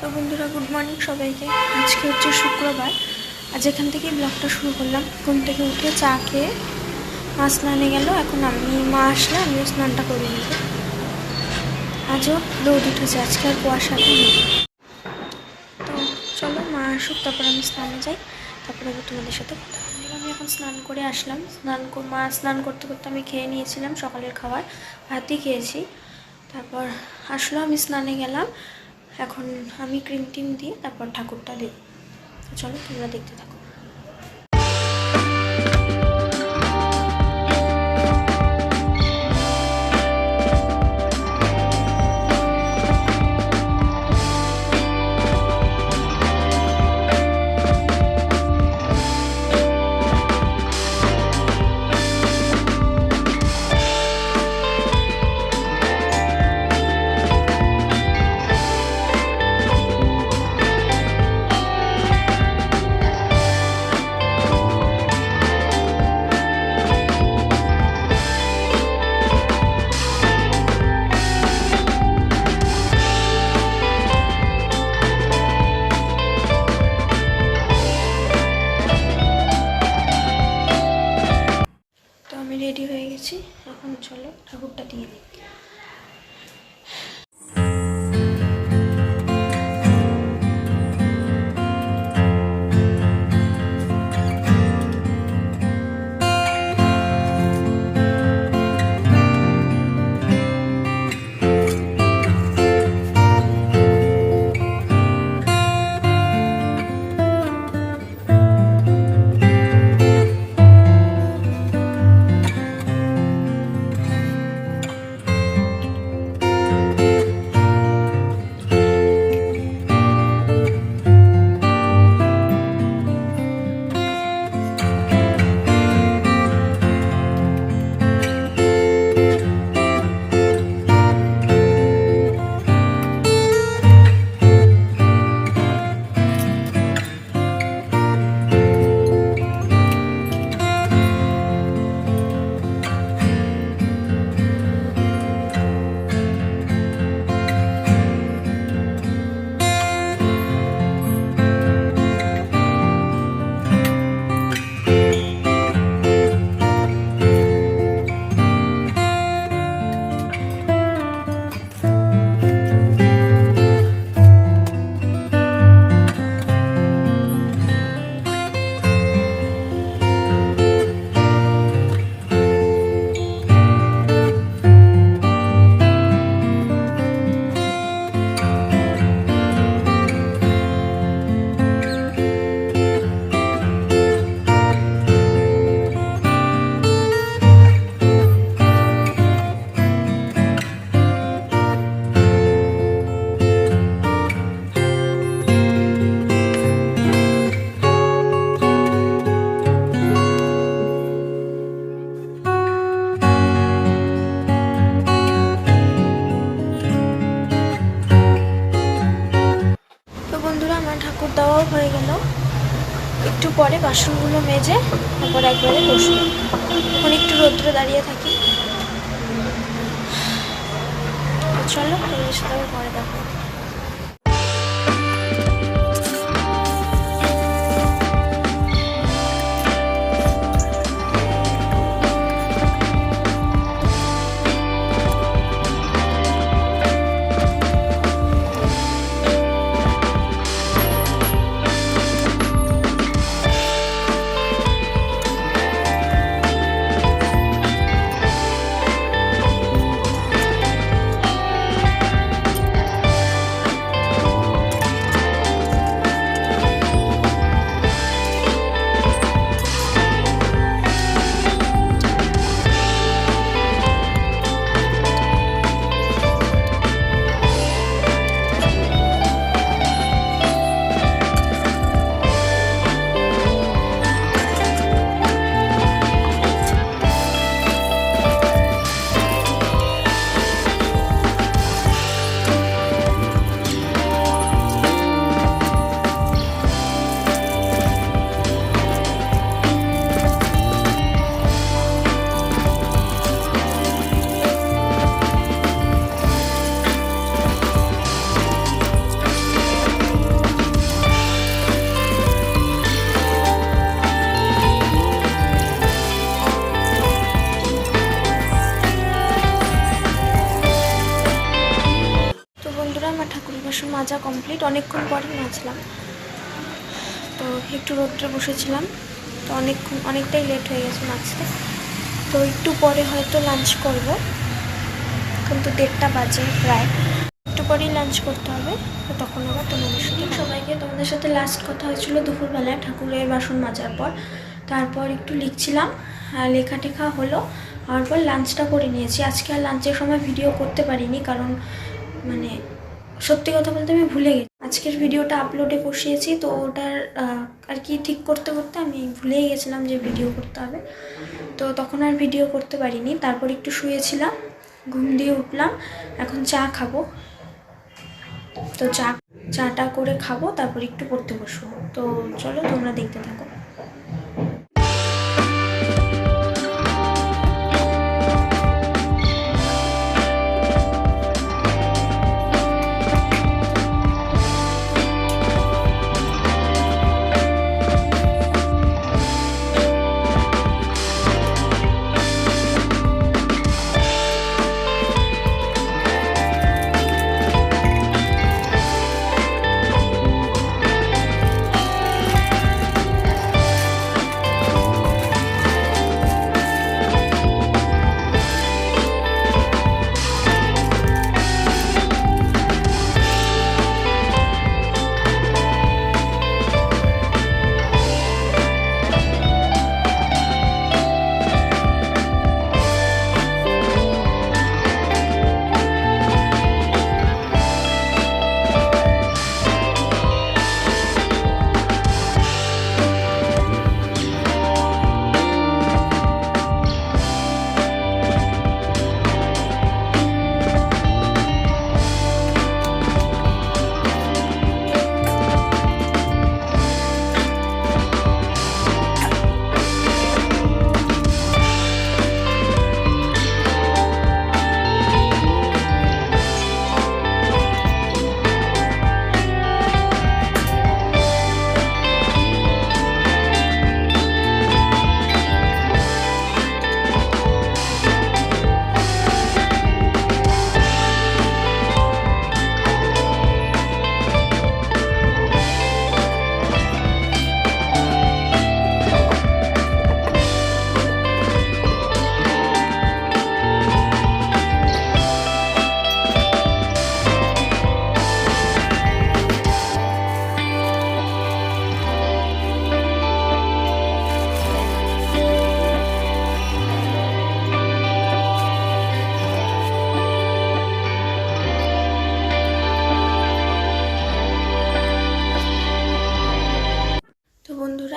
তো বন্ধুরা, good morning সবাইকে। আজকে হচ্ছে শুক্রবার। আজ এখান থেকেই ব্লগটা শুরু করলাম। ঘুম থেকে উঠে চা খেয়ে মা স্নানে গেল। এখন মা আসলে আমিও স্নানটা করে নিব। আজও রোদ উঠেছে, আজকে আর কুয়াশাটা নেই। তো চলো মা আসুক, তারপর আমি স্নানে যাই, তারপরে আবার তোমাদের সাথে কথা বলি। আমি এখন স্নান করে আসলাম। মা স্নান করতে করতে আমি খেয়ে নিয়েছিলাম সকালের খাবার, ভাতই খেয়েছি। তারপর আসলো, আমি স্নানে গেলাম। এখন আমি ক্রিম টিম দিয়ে তারপর ঠাকুরটা দিই। চলো তোমরা দেখতে থাকো। রেডি হয়ে গেছি, এখন চলো ঠাকুরটা দিয়ে দিই। ঠাকুর দেওয়াও হয়ে গেল। একটু পরে বাসনগুলো মেজে তারপর একবারে বসবো। এখন একটু রোদ্রে দাঁড়িয়ে থাকি। চলো তোমাদের সাথে পরে দেখো। মাজা কমপ্লিট, অনেকক্ষণ পরে মাজলাম। তো একটু রোদ্রে বসেছিলাম, তো অনেকটাই লেট হয়ে গেছে মাজতে। তো একটু পরে হয়তো লাঞ্চ করব, কিন্তু 1:30 বাজে প্রায়, একটু পরেই লাঞ্চ করতে হবে। তো তখন আবার তোমাদের সাথে লাস্ট কথা হয়েছিল দুপুরবেলায় ঠাকুরের বাসন মাজার পর। তারপর একটু লিখছিলাম, লেখা টেখা হলো, তারপর লাঞ্চটা করে নিয়েছি। আজকে আর লাঞ্চের সময় ভিডিও করতে পারিনি, কারণ মানে সত্যি কথা বলতে আমি ভুলে গেছি। আজকের ভিডিওটা আপলোডে বসিয়েছি, তো ওটার আর কি ঠিক করতে করতে আমি ভুলেই গেছিলাম যে ভিডিও করতে হবে, তো তখন আর ভিডিও করতে পারিনি। তারপর একটু শুয়েছিলাম, ঘুম দিয়ে উঠলাম, এখন চা খাবো। তো চাটা করে খাবো, তারপর একটু পড়তে বসবো। তো চলো তোমরা দেখতে থাকো।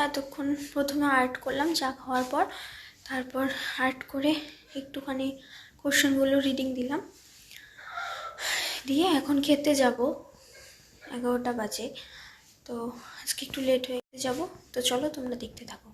এতক্ষণ প্রথমে আর্ট করলাম চা খাওয়ার পর, তারপর আর্ট করে একটুখানি কোশ্চেনগুলো রিডিং দিলাম, দিয়ে এখন খেতে যাব। 11টা বাজে, তো আজকে একটু লেট হয়ে যাব। তো চলো তোমরা দেখতে থাকো।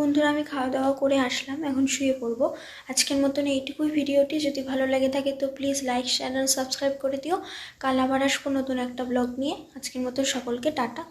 বন্ধুরা, আমি খাওয়া দাওয়া করে আসলাম, এখন শুয়ে পড়বো। আজকের মতন এইটুকুই ভিডিওটি। যদি ভালো লাগে থাকে তো প্লিজ লাইক, শেয়ার আর সাবস্ক্রাইব করে দিও। কাল আবার আসবো নতুন একটা ব্লগ নিয়ে। আজকের মতন সকলকে টাটা।